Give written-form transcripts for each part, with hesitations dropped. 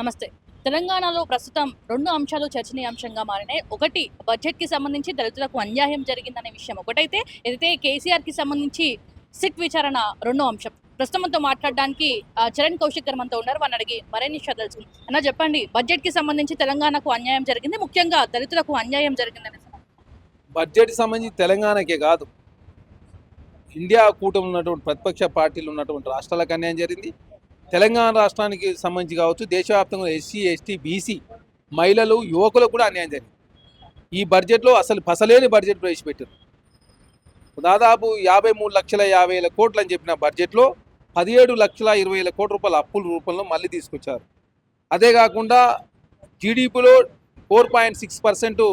నమస్తే. తెలంగాణలో ప్రస్తుతం 2 అంశాలు చర్చనీయాంశంగా మారినాయి. ఒకటి బడ్జెట్‌కి సంబంధించి దళితులకు అన్యాయం జరిగిందనే విషయం ఒకటైతే, ఏదైతే కేసీఆర్‌కి సంబంధించి సిట్ విచారణ రెండో అంశం. ప్రస్తుతం మనతో మాట్లాడడానికి చరణ్ కౌశిక్ గారు మనతో ఉన్నారు. వారిని అడిగి మరిన్ని విషయాలు తెలుసుకుందాం. అన్న చెప్పండి, బడ్జెట్‌కి సంబంధించి తెలంగాణకు అన్యాయం జరిగింది. ముఖ్యంగా దళితులకు అన్యాయం జరిగిందనే బడ్జెట్ సంబంధించి తెలంగాణకే కాదు, ఇండియా కూటమి ఉన్నటువంటి ప్రతిపక్ష పార్టీలు ఉన్నటువంటి రాష్ట్రాలకు అన్యాయం జరిగింది. తెలంగాణ రాష్ట్రానికి సంబంధించి కావచ్చు, దేశవ్యాప్తంగా ఎస్సీ ఎస్టీ బీసీ మహిళలు యువకులకు కూడా అన్యాయం జరిగింది. ఈ బడ్జెట్లో అసలు పసలేని బడ్జెట్ ప్రవేశపెట్టారు. దాదాపు 53,50,000 కోట్లు అని చెప్పిన బడ్జెట్లో 17,20,000 కోట్ల రూపాయల అప్పుల రూపంలో మళ్ళీ తీసుకొచ్చారు. అదే కాకుండా జీడిపిలో 4.6%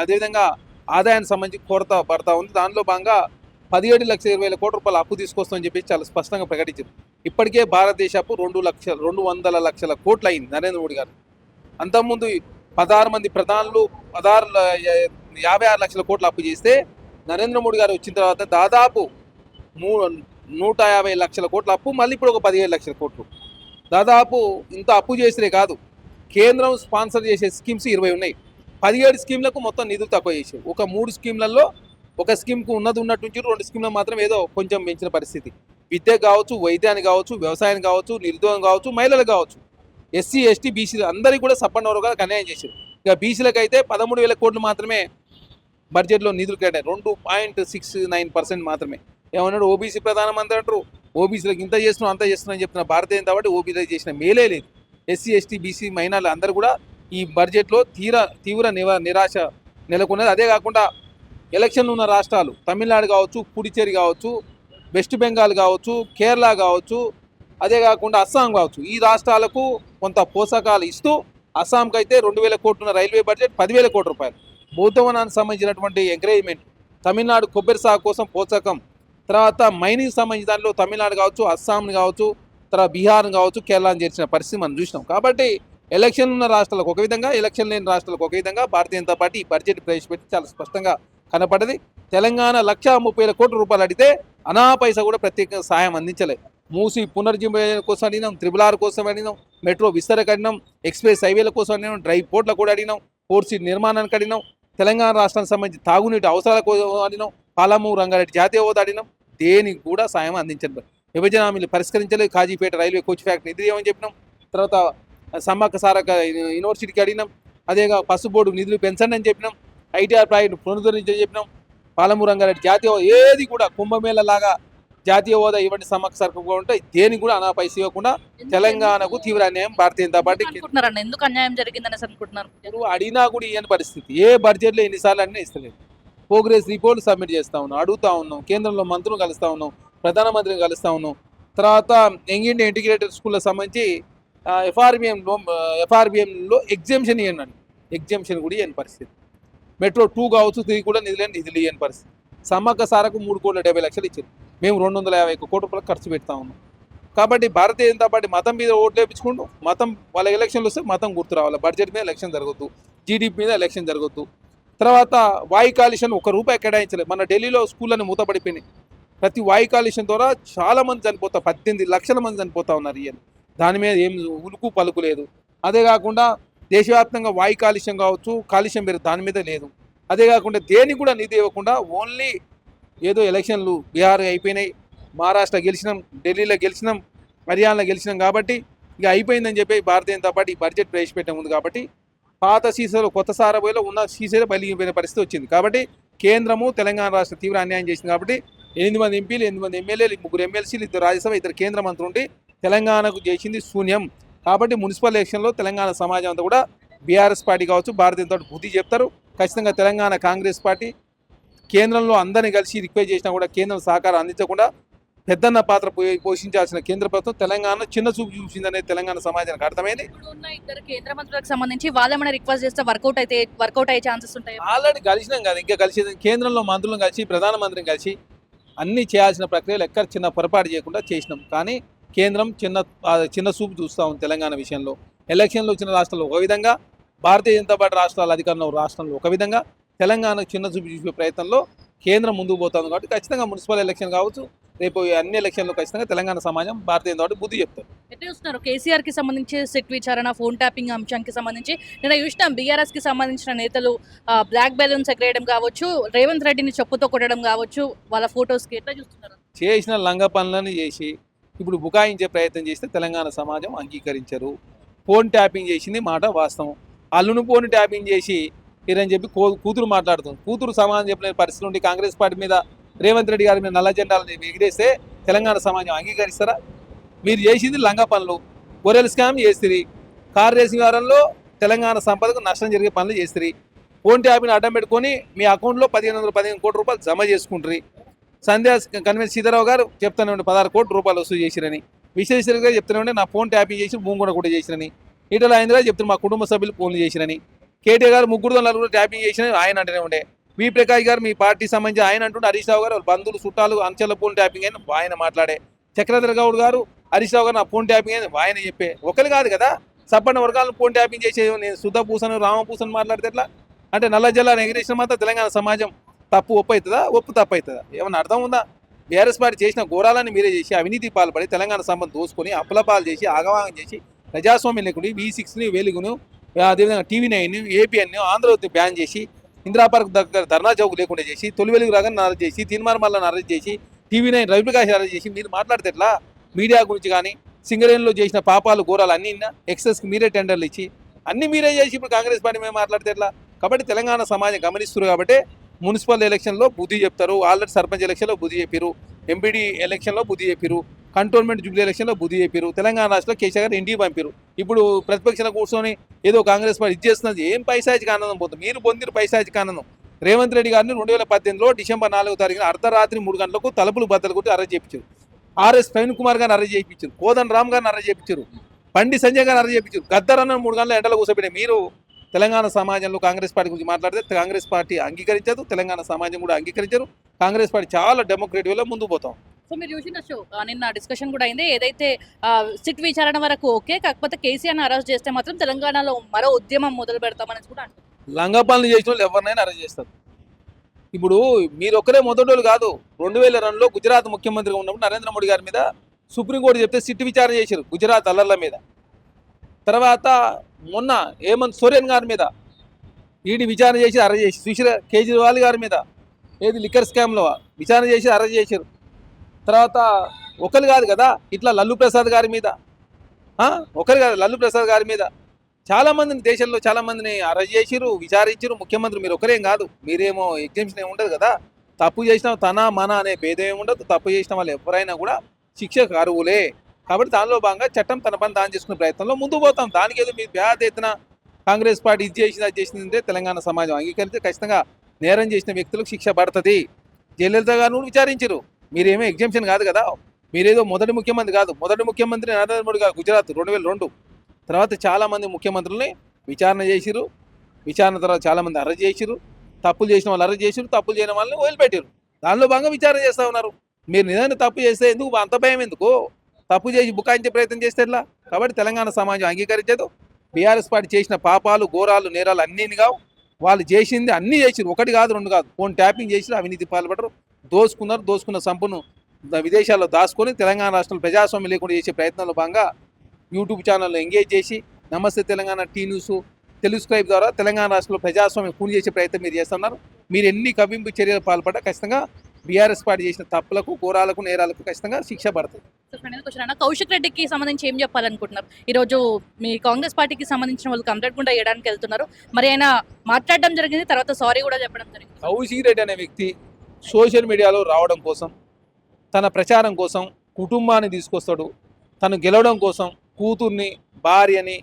అదేవిధంగా ఆదాయానికి సంబంధించి కొరత పడతా ఉంది. దానిలో భాగంగా 17,20,000 కోట్ల రూపాయల అప్పు తీసుకొస్తామని చెప్పి చాలా స్పష్టంగా ప్రకటించారు. ఇప్పటికే భారతదేశపు 200 లక్షల కోట్లు అయింది నరేంద్ర మోడీ గారు. అంతకుముందు 16 మంది ప్రధానులు 56 లక్షల కోట్లు అప్పు చేస్తే నరేంద్ర మోడీ గారు వచ్చిన తర్వాత దాదాపు 150 లక్షల కోట్ల అప్పు, మళ్ళీ ఇప్పుడు ఒక 17 లక్షల కోట్లు. దాదాపు ఇంత అప్పు చేసినే కాదు, కేంద్రం స్పాన్సర్ చేసే స్కీమ్స్ 20 ఉన్నాయి. 17 స్కీమ్లకు మొత్తం నిధులు తక్కువ చేసారు. ఒక 3 స్కీమ్లలో ఒక స్కీమ్కు ఉన్నట్టు నుంచి 2 స్కీమ్లు మాత్రం ఏదో కొంచెం పెంచిన పరిస్థితి. విద్య కావచ్చు, వైద్యాన్ని కావచ్చు, వ్యవసాయం కావచ్చు, నిరుద్యోగం కావచ్చు, మహిళలు కావచ్చు, ఎస్సీ ఎస్టీ బీసీలు అందరికీ కూడా సప్పన్నవరుగా అన్యాయం చేశారు. ఇక బీసీలకు అయితే 13,000 కోట్లు మాత్రమే బడ్జెట్లో నిధులు కేటాయి, 2.69% మాత్రమే. ఏమన్నాడు, ఓబీసీ ప్రధానమంత్రి అంటారు, ఓబీసీలకు ఇంత చేస్తున్నాం అంత చేస్తున్నాం అని చెప్తున్న భారతీయ జనతా పార్టీ ఓబీసీలకు చేసిన మేలే లేదు. ఎస్సీ ఎస్టీ బీసీ మైనార్లు అందరూ కూడా ఈ బడ్జెట్లో తీవ్ర నిరాశ నెలకొన్నది. అదే కాకుండా ఎలక్షన్లు ఉన్న రాష్ట్రాలు తమిళనాడు కావచ్చు, పుడిచేరి కావచ్చు, వెస్ట్ బెంగాల్ కావచ్చు, కేరళ కావచ్చు, అదే కాకుండా అస్సాం కావచ్చు, ఈ రాష్ట్రాలకు కొంత పోషకాలు ఇస్తూ అస్సాంకి అయితే 2,000 కోట్లున్న రైల్వే బడ్జెట్ 10,000 కోట్ల రూపాయలు. బౌద్ధవనానికి సంబంధించినటువంటి ఎంకరేజ్మెంట్, తమిళనాడు కొబ్బరి సాగు కోసం పోషకం, తర్వాత మైనింగ్ సంబంధించిన దాంట్లో తమిళనాడు కావచ్చు, అస్సాంని కావచ్చు, తర్వాత బీహార్ని కావచ్చు, కేరళని చేర్చిన పరిస్థితి మనం చూసినాం. కాబట్టి ఎలక్షన్ ఉన్న రాష్ట్రాలకు ఒక విధంగా, ఎలక్షన్ లేని రాష్ట్రాలకు ఒక విధంగా భారతీయ జనతా పార్టీ ఈ బడ్జెట్ ప్రవేశపెట్టి చాలా స్పష్టంగా కనపడది. తెలంగాణ 1,30,000 కోట్ల రూపాయలు అడిగితే అనా పైసా కూడా ప్రత్యేకంగా సాయం అందించలేదు. మూసి పునర్జీవన కోసం అడిగినాం, RRR కోసం అడిగినాం, మెట్రో విస్తరకు అడిగినాం, ఎక్స్ప్రెస్ హైవేల కోసం అడిగినాం, డ్రై పోర్ట్ల కూడా అడిగినాం, పోర్ట్ సీట్ నిర్మాణానికి అడిగినాం, తెలంగాణ రాష్ట్రానికి సంబంధించి తాగునీటి అవసరాల కోసం అడిగినాం, పాలమూరు రంగారెడ్డి జాతీయ హోదా అడిగినాం. దేనికి కూడా సాయం అందించలేదు. విభజన హామీలు పరిష్కరించలేదు. కాజీపేట రైల్వే కోచ్ ఫ్యాక్టరీ నిధులు ఏమని చెప్పినాం. తర్వాత సమ్మక్క సారక్క యూనివర్సిటీకి అడిగినాం. అదేగా పసుపు బోర్డు నిధులు పెంచండి అని చెప్పినాం. ITR ప్రాజెక్టు పునరుద్ధరించని చెప్పినాం. పాలమూరు రంగారెడ్డి జాతీయ హోదా ఏది కూడా కుంభమేళ లాగా జాతీయ హోదా ఇవ్వండి సమ్మక్క సారక్క ఉంటే దేనికి కూడా అనా పైస ఇవ్వకుండా తెలంగాణకు తీవ్ర అన్యాయం భారతీయ జనతా పార్టీ. ఎందుకు అన్యాయం జరిగిందని అనుకుంటున్నారు? అడిగినా కూడా ఇవ్వని పరిస్థితి. ఏ బడ్జెట్లో ఎన్నిసార్లు అన్నీ ఇస్తలేదు. ప్రోగ్రెస్ రిపోర్ట్ సబ్మిట్ చేస్తూ ఉన్నాం, అడుగుతూ ఉన్నాం, కేంద్రంలో మంత్రులు కలుస్తూ ఉన్నాం, ప్రధానమంత్రిని కలుస్తూ ఉన్నాం. తర్వాత యంగ్ ఇండియా ఇంటిగ్రేటెడ్ స్కూళ్ళకి సంబంధించి ఎఫ్ఆర్బిఎంలో ఎగ్జామ్షన్ ఇవ్వండి, ఎగ్జామ్షన్ కూడా ఇవ్వని పరిస్థితి. మెట్రో 2 కావచ్చు, 3 కూడా నిధులు ఇవ్వని పరిస్థితి. సమ్మక్క సారకు 3,70,00,000 ఇచ్చారు. మేము 251 కోట్ల రూపాయలు ఖర్చు పెడతా ఉన్నాం. కాబట్టి భారతీయ జనతా పార్టీ మతం మీద ఓట్లు వేయించుకుంటూ, మతం వాళ్ళ ఎలక్షన్లు వస్తే మతం గుర్తు రావాలి. బడ్జెట్ మీద ఎలక్షన్ జరగొద్దు, జీడీపీ మీద ఎలక్షన్ జరగొద్దు. తర్వాత వాయు కాలుష్యం ₹1 కేటాయించలేదు. మన ఢిల్లీలో స్కూళ్ళని మూతపడిపోయినాయి. ప్రతి వాయు కాలుష్యం ద్వారా చాలా మంది చనిపోతా, 18 లక్షల మంది చనిపోతా ఉన్నారు. దాని మీద ఏం ఉలుకు పలుకు లేదు. అదే కాకుండా దేశవ్యాప్తంగా వాయు కాలుష్యం కావచ్చు, కాలుష్యం పేరు దాని మీద లేదు. అదే కాకుండా దేనికి కూడా నిధి ఇవ్వకుండా ఓన్లీ ఏదో ఎలక్షన్లు బీహార్ అయిపోయినాయి, మహారాష్ట్ర గెలిచినాం, ఢిల్లీలో గెలిచినాం, హర్యానాలో గెలిచినాం, కాబట్టి ఇక అయిపోయిందని చెప్పి భారతీయ జనతా పార్టీ బడ్జెట్ ప్రవేశపెట్టే ఉంది. కాబట్టి పాత సీసాలో కొత్త సారబోయిలో ఉన్న సీసాలో బలిగిపోయిన పరిస్థితి వచ్చింది. కాబట్టి కేంద్రము తెలంగాణ రాష్ట్ర తీవ్ర అన్యాయం చేసింది. కాబట్టి 8 మంది ఎంపీలు, 8 మంది ఎమ్మెల్యేలు, 3 ఎమ్మెల్సీలు, 2 రాజ్యసభ, 2 కేంద్ర మంత్రులు ఉండి తెలంగాణకు చేసింది శూన్యం. కాబట్టి మున్సిపల్ ఎలక్షన్లో తెలంగాణ సమాజం అంతా కూడా బీఆర్ఎస్ పార్టీ కావచ్చు, భారతీయ జనతా పార్టీ బుద్ధి చెప్తారు. ఖచ్చితంగా తెలంగాణ కాంగ్రెస్ పార్టీ కేంద్రంలో అందరినీ కలిసి రిక్వెస్ట్ చేసినా కూడా కేంద్రం సహకారం అందించకుండా పెద్దన్న పాత్ర పోషించాల్సిన కేంద్ర ప్రభుత్వం తెలంగాణ చిన్న చూపు చూసిందనేది తెలంగాణ సమాజానికి అర్థమైంది. ఉన్న 2 కేంద్ర మంత్రులకు సంబంధించి వాళ్ళేమైనా రిక్వెస్ట్ చేస్తే వర్కౌట్ అయ్యే ఛాన్సెస్ ఉంటాయి. ఆల్రెడీ కలిసినాం కదా, ఇంకా కలిసి కేంద్రంలో మంత్రులను కలిసి ప్రధానమంత్రిని కలిసి అన్నీ చేయాల్సిన ప్రక్రియలు ఎక్కడ చిన్న పొరపాటు చేయకుండా చేసినాం. కానీ కేంద్రం చిన్న చూపు చూస్తూ ఉంది తెలంగాణ విషయంలో. ఎలక్షన్లు వచ్చిన రాష్ట్రాల్లో ఒక విధంగా, భారతీయ జనతా పార్టీ రాష్ట్రాల అధికారంలో రాష్ట్రంలో ఒక విధంగా, తెలంగాణకు చిన్న చూపు చూసే ప్రయత్నంలో కేంద్రం ముందుకు పోతుంది. కాబట్టి ఖచ్చితంగా మున్సిపల్ ఎలక్షన్ కావచ్చు, రేపు అన్ని ఎలక్షన్లు ఖచ్చితంగా తెలంగాణ సమాజం భారతీయ జనతా పార్టీ బుద్ధి చెప్తారు. ఎట్లా చూస్తున్నారు కేసీఆర్ కి సంబంధించి సిట్ విచారణ ఫోన్ ట్యాపింగ్ అంశానికి సంబంధించి నిన్న చూసినాం బీఆర్ఎస్ కి సంబంధించిన నేతలు బ్లాక్ బెలూన్స్ ఎగరేయడం కావచ్చు, రేవంత్ రెడ్డిని చెప్పుతో కొట్టడం కావచ్చు, వాళ్ళ ఫొటోస్ కి ఎట్లా చూస్తున్నారు? చేసిన లంగ పనులను చేసి ఇప్పుడు బుకాయించే ప్రయత్నం చేస్తే తెలంగాణ సమాజం అంగీకరించరు. ఫోన్ ట్యాపింగ్ చేసింది మాట వాస్తవం. అల్లును ఫోన్ ట్యాపింగ్ చేసి ఇరని చెప్పి కూతురు మాట్లాడుతుంది. కూతురు సమాధానం చెప్పలేని పరిస్థితి ఉండి కాంగ్రెస్ పార్టీ మీద రేవంత్ రెడ్డి గారి మీద నల్ల జెండాలను ఎగిరేస్తే తెలంగాణ సమాజం అంగీకరిస్తారా? మీరు చేసింది లంగ పనులు, గొర్రెల స్కామ్ చేస్తుంది, కార్ రేసింగ్ వారంలో తెలంగాణ సంపదకు నష్టం జరిగే పనులు చేస్తుంది. ఫోన్ ట్యాపింగ్ అడ్డం పెట్టుకొని మీ అకౌంట్లో 1515 కోట్ల రూపాయలు జమ చేసుకుంటారు. సంధ్యా కన్వీనర్ సీతారావు గారు చెప్తూనే ఉండే 16 కోట్ల రూపాయలు వసూలు చేసిరని, విశ్వేశ్వర గారు చెప్తూనే ఉండే నా ఫోన్ ట్యాపింగ్ చేసి భూమి కూడా చేసిరని, ఈటల ఆయన గారు చెప్తున్నారు మా కుటుంబ సభ్యులు ఫోన్లు చేసిరని, కేటీఆర్ గారు 3-4 ట్యాపింగ్ చేసిన ఆయన అంటూనే ఉండే, వి ప్రకాష్ గారు మీ పార్టీ సంబంధించి ఆయన అంటుండే, హరీష్ రావు గారు బంధువులు చుట్టాలు అంచెల ఫోన్ ట్యాపింగ్ అని ఆయన మాట్లాడే, చక్రధర్ గౌడ్ గారు హరీష్ రావు గారు నా ఫోన్ ట్యాపింగ్ అని ఆయన చెప్పే, ఒకరు కాదు కదా సప్పన్న వర్గాలను ఫోన్ ట్యాపింగ్ చేసే నేను శుద్ధ పూసను రామపూసను మాట్లాడితే ఎట్లా? అంటే నల్ల జల్లాను ఎగిరేసిన మాత్రం తెలంగాణ సమాజం తప్పు ఒప్పు అవుతుందా? ఒప్పు తప్పు అవుతుందా? ఏమన్నా అర్థం ఉందా? బీఆర్ఎస్ పార్టీ చేసిన ఘోరాలని మీరే చేసి అవినీతి పాల్పడి తెలంగాణ సంపద దోసుకొని అప్పులపాలు చేసి ఆగవాగం చేసి ప్రజాస్వామ్యం లేకుండా V6ని వెలుగును అదేవిధంగా TV9 APN ఆంధ్రజ్యోతి బ్యాన్ చేసి ఇందిరా పార్క్ దగ్గర ధర్నా చౌక్ లేకుండా చేసి తొలి వెలుగు రాగానే అరెస్ట్ చేసి తీన్మార్మల్లను అరెస్ట్ చేసి TV9 రవిప్రకాష్ అరెస్ట్ చేసి మీరు మాట్లాడితే ఎట్లా? మీడియా గురించి కానీ సింగరేణిలో చేసిన పాపాలు ఘోరాలు అన్నీ ఎక్సెస్కి మీరే టెండర్లు ఇచ్చి అన్నీ మీరే చేసి ఇప్పుడు కాంగ్రెస్ పార్టీ మేము మాట్లాడితే ఎట్లా? కాబట్టి తెలంగాణ సమాజం గమనిస్తున్నారు కాబట్టి మున్సిపల్ ఎలక్షన్లో బుద్ధి చెప్తారు, ఆల్రెడీ సర్పంచ్ ఎలక్షన్లో బుద్ధి చెప్పారు, ఎంపీడీ ఎలక్షన్లో బుద్ధి చెప్పారు, కంటోన్మెంట్ జూబ్లీ ఎలక్షన్లో బుద్ధి చెప్పారు, తెలంగాణ రాష్ట్రంలో కేసీఆర్ గారు ఇంటికి పంపారు. ఇప్పుడు ప్రతిపక్షంలో కూర్చొని ఏదో కాంగ్రెస్ పార్టీ ఇచ్చేస్తున్నది ఏం పైశాచిక ఆనందం పోతుంది? మీరు పొందిన పైశాచిక ఆనందం. రేవంత్ రెడ్డి గారిని 2018లో డిసెంబర్ 4వ తారీఖున అర్ధరాత్రి 3 గంటలకు తలుపులు బద్దలు కొట్టి అరెస్ట్ చేయించారు. RS ప్రవీణ్ కుమార్ గారిని అరెస్ట్ చేయించారు, కోదండ రామ్ గారిని అరెస్ట్ చేయించారు, బండి సంజయ్ గారిని అరెస్ట్ చేయించారు. గద్దరన్న 3 గంటల ఎండలో కూర్చోబెట్టే మీరు తెలంగాణ సమాజంలో కాంగ్రెస్ పార్టీ గురించి మాట్లాడితే కాంగ్రెస్ పార్టీ అంగీకరించదు, తెలంగాణ సమాజం కూడా అంగీకరించరు. కాంగ్రెస్ పార్టీ చాలా డెమోక్రటిక్ వేలో ముందుకు పోతాం. సో మీరు చూసిన షో నిన్న డిస్కషన్ కూడా అయింది, ఏదైతే సిట్ విచారణ వరకు ఓకే, కాకపోతే కేసీఆర్ని అరెస్ట్ చేస్తే మాత్రం తెలంగాణలో మరో ఉద్యమం మొదలు పెడతామని కూడా అంటారు. లంగ పనులు చేసిన వాళ్ళు ఎవరినైనా అరెస్ట్ చేస్తారు. ఇప్పుడు మీరు ఒక్కరే మొదటోళ్ళు కాదు. 2002లో గుజరాత్ ముఖ్యమంత్రిగా ఉన్నప్పుడు నరేంద్ర మోడీ గారి మీద సుప్రీంకోర్టు చెప్తే సిట్ విచారణ చేశారు గుజరాత్ అల్లర్ల మీద. తర్వాత మొన్న హేమంత్ సోరెన్ గారి మీద ఈడీ విచారణ చేసి అరెస్ట్ చేసి, సుశీల్ కేజ్రీవాల్ గారి మీద ఏది లిక్కర్ స్కామ్లో విచారణ చేసి అరెస్ట్ చేశారు. తర్వాత ఒకరు కాదు కదా, ఇట్లా లల్లు ప్రసాద్ గారి మీద ఒకరు కాదు, లల్లు ప్రసాద్ గారి మీద చాలామందిని దేశంలో చాలామందిని అరెస్ట్ చేసిరు, విచారించారు. ముఖ్యమంత్రి మీరు ఒకరేం కాదు, మీరేమో ఎగ్జామ్షన్ ఏమి ఉండదు కదా. తప్పు చేసిన తన మన అనే భేదం ఏమి ఉండదు. తప్పు చేసిన వాళ్ళు ఎవరైనా కూడా శిక్షకు అర్హులే. కాబట్టి దానిలో భాగంగా చట్టం తన పని దాని చేసుకునే ప్రయత్నంలో ముందుకు పోతాం. దానికి ఏదో మీరు పెద్ద ఎత్తున కాంగ్రెస్ పార్టీ ఇది చేసింది అది చేసిందంటే తెలంగాణ సమాజం అంగీకరిస్తే ఖచ్చితంగా నేరం చేసిన వ్యక్తులకు శిక్ష పడుతుంది. జయలలిత గారు విచారించరు, మీరేమో ఎగ్జామ్షన్ కాదు కదా. మీరేదో మొదటి ముఖ్యమంత్రి కాదు. మొదటి ముఖ్యమంత్రి నరేంద్ర మోడీ గారు గుజరాత్ 2002. తర్వాత చాలామంది ముఖ్యమంత్రులని విచారణ చేసిరు. విచారణ తర్వాత చాలామంది అరెస్ట్ చేసిరు. తప్పులు చేసిన వాళ్ళు అరెస్ట్ చేసిరు, తప్పులు చేయని వాళ్ళని వదిలిపెట్టారు. దానిలో భాగంగా విచారణ చేస్తూ ఉన్నారు. మీరు నిజంగా తప్పు చేస్తే ఎందుకు అంత భయం ఎందుకు? తప్పు చేసి బుకాయించే ప్రయత్నం చేస్తే ఎట్లా? కాబట్టి తెలంగాణ సమాజం అంగీకరించదు. బీఆర్ఎస్ పార్టీ చేసిన పాపాలు ఘోరాలు నేరాలు అన్నీ కావు. వాళ్ళు చేసింది అన్నీ చేసిరు, ఒకటి కాదు రెండు కాదు. ఫోన్ ట్యాపింగ్ చేసిరు, అవినీతి పాల్పడరు, దోసుకున్నారు. దోసుకున్న సంపను విదేశాల్లో దాచుకొని తెలంగాణ రాష్ట్రంలో ప్రజాస్వామ్యం లేకుండా చేసే ప్రయత్నంలో భాగంగా యూట్యూబ్ ఛానల్లో ఎంగేజ్ చేసి నమస్తే తెలంగాణ టీ న్యూస్ తెలుగు స్క్రైబ్ ద్వారా తెలంగాణ రాష్ట్రంలో ప్రజాస్వామ్యం కూని చేసే ప్రయత్నం మీరు చేస్తున్నారు. మీరు ఎన్ని కవ్వింపు చర్యలు పాల్పడ్డా ఖచ్చితంగా బీఆర్ఎస్ పార్టీ చేసిన తప్పులకు ఘోరాలకు నేరాలకు ఖచ్చితంగా శిక్ష పడుతుంది. కౌశిక్ రెడ్డికి సంబంధించి ఏం చెప్పాలనుకుంటున్నారు? ఈరోజు మీ కాంగ్రెస్ పార్టీకి సంబంధించిన వాళ్ళు కంప్లైంట్ కూడా చేయడానికి వెళ్తున్నారు. మరి ఆయన మాట్లాడడం జరిగింది, తర్వాత సారీ కూడా చెప్పడం జరిగింది. కౌశిక్ రెడ్డి అనే వ్యక్తి సోషల్ మీడియాలో రావడం కోసం, తన ప్రచారం కోసం కుటుంబాన్ని తీసుకొస్తాడు. తను గెలవడం కోసం కూతుర్ని భార్యని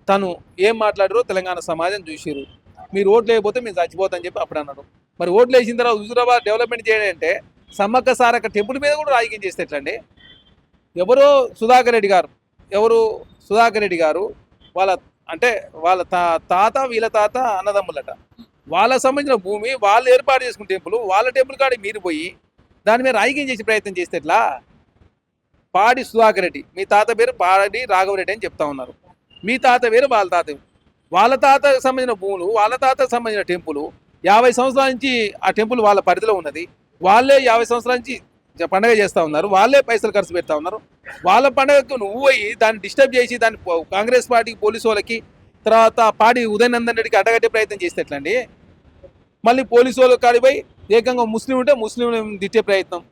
తను ఏం మాట్లాడారో తెలంగాణ సమాజం చూసిరు. మీరు ఓట్లు వేయకపోతే మీరు చచ్చిపోతాని చెప్పి అప్పుడు అన్నాడు. మరి ఓట్లు వేసిన తర్వాత హుజూరాబాద్ డెవలప్మెంట్ చేయడం అంటే సమ్మక్క సారక్క టెంపుల్ మీద కూడా రాజకీయం చేస్తే ఎట్లండి? ఎవరో సుధాకర్ రెడ్డి గారు, సుధాకర్ రెడ్డి గారు వాళ్ళ అంటే వాళ్ళ తాత వీళ్ళ తాత అన్నదమ్ములట. వాళ్ళకు సంబంధించిన భూమి వాళ్ళు ఏర్పాటు చేసుకున్న టెంపుల్, వాళ్ళ టెంపుల్ కాడికి మీరు పోయి దాని మీద రాజకీయం చేసే ప్రయత్నం చేస్తే ఎట్లా? పాడి సుధాకర్ రెడ్డి, మీ తాత పేరు పాడి రాఘవరెడ్డి అని చెప్తా ఉన్నారు. మీ తాత పేరు వాళ్ళ తాత, వాళ్ళ తాతకు సంబంధించిన భూములు, వాళ్ళ తాతకు సంబంధించిన టెంపుల్ 50 సంవత్సరాల నుంచి ఆ టెంపుల్ వాళ్ళ పరిధిలో ఉన్నది. వాళ్ళే 50 సంవత్సరాల నుంచి పండగ చేస్తూ ఉన్నారు, వాళ్ళే పైసలు ఖర్చు పెడతా ఉన్నారు. వాళ్ళ పండగకు నువ్వు పోయి దాన్ని డిస్టర్బ్ చేసి దాన్ని కాంగ్రెస్ పార్టీకి పోలీసు వాళ్ళకి తర్వాత పాడి ఉదయనందన్ రెడ్డికి అడ్డగట్టే ప్రయత్నం చేస్తే ఎట్లండి? మళ్ళీ పోలీసు వాళ్ళు కాడిపోయి ఏకంగా ముస్లిం ఉంటే ముస్లిం తిట్టే ప్రయత్నం,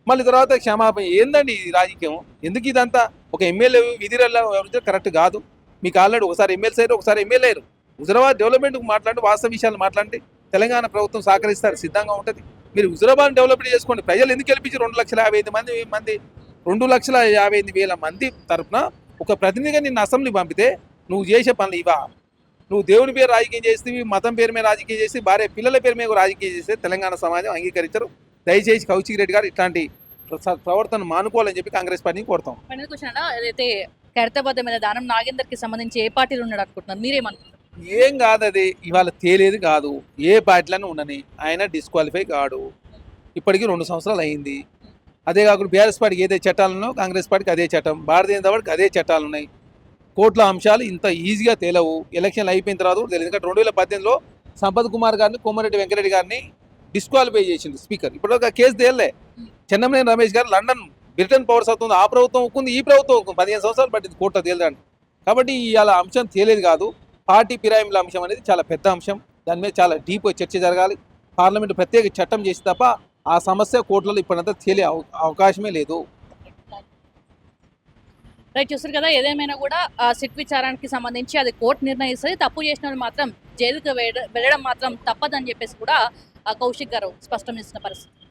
మళ్ళీ తర్వాత క్షమాపణ. ఏందండి ఈ రాజకీయం? ఎందుకు ఇదంతా? ఒక ఎమ్మెల్యే విధిరల్లా కరెక్ట్ కాదు. మీకు ఆల్రెడీ ఒకసారి ఎమ్మెల్సీ అయ్యారు, ఒకసారి ఎమ్మెల్యే అయ్యారు. హుజరాబాద్ డెవలప్మెంట్కి మాట్లాడి వాస్తవ విషయాలు మాట్లాడి తెలంగాణ ప్రభుత్వం సహకరిస్తారు, సిద్ధంగా ఉంటుంది. మీరు హుజరాబాద్ డెవలప్మెంట్ చేసుకోండి. ప్రజలు ఎందుకు గెలిపించి 2,55,000 2,55,000 మంది తరఫున ఒక ప్రతినిధిగా నిన్ను అసెంబ్లీ పంపితే నువ్వు చేసే పనులు ఇవా? నువ్వు దేవుని పేరు రాజకీయం చేస్తే, మతం పేరు మీద రాజకీయం చేసి, భార్య పిల్లల పేరు మీద రాజకీయం చేస్తే తెలంగాణ సమాజం అంగీకరించరు. దయచేసి కౌశిక్ రెడ్డి గారు ఇట్లాంటి ప్రవర్తన మానుకోవాలని చెప్పి కాంగ్రెస్ పార్టీని కోరుతాం. ఫైనల్ క్వశ్చన్ అన్న, ఏదైతే ఖైరతాబాద్ మీద దానం నాగేందర్కి సంబంధించి ఏ పార్టీలు ఉన్నాడు అనుకుంటున్నారు, మీరేమనుకుంటున్నారు? ఏం కాదు, అది ఇవాళ తేలేది కాదు. ఏ పార్టీలను ఉండని ఆయన డిస్క్వాలిఫై కాడు. ఇప్పటికీ 2 సంవత్సరాలు అయింది. అదే కాకుండా బీఆర్ఎస్ పార్టీకి ఏదైతే చట్టాలు ఉన్నాయో కాంగ్రెస్ పార్టీకి అదే చట్టం, భారతీయ జనతా పార్టీకి అదే చట్టాలు ఉన్నాయి. కోర్టుల అంశాలు ఇంత ఈజీగా తేలవు. ఎలక్షన్లు అయిపోయిన తర్వాత కూడా తెలియదు. ఎందుకంటే 2018లో సంపత్ కుమార్ గారిని, కోమరెడ్డి వెంకరెడ్డి గారిని డిస్క్వాలిఫై చేసిండు స్పీకర్. ఇప్పుడు ఒక కేసు తేలే. చెన్నమనేని రమేష్ గారు లండన్ బ్రిటన్ పవర్స్ అవుతుంది, ఆ ప్రభుత్వం ఒక్కుంది, ఈ ప్రభుత్వం ఒక్కుంది. 15 సంవత్సరాలు పట్టింది కోర్టులో తేలడానికి. కాబట్టి ఇవాళ అంశం తేలేదు కాదు. పార్టీ ఫిరాయింపుల అంశం అనేది చాలా పెద్ద అంశం. దాని మీద చాలా డీప్ చర్చ జరగాలి. పార్లమెంట్ ప్రత్యేక చట్టం చేసి తప్ప ఆ సమస్య కోర్టులలో ఇప్పుడంతా తేలే అవకాశమే లేదు. రైట్, చూస్తారు కదా, ఏదేమైనా కూడా ఆ సిట్ విచారానికి సంబంధించి అది కోర్టు నిర్ణయిస్తుంది. తప్పు చేసిన వాళ్ళు మాత్రం జైలుకు వెళ్ళడం మాత్రం తప్పదని చెప్పేసి కూడా కౌశిక్ గారు స్పష్టం చేసిన పరిస్థితి.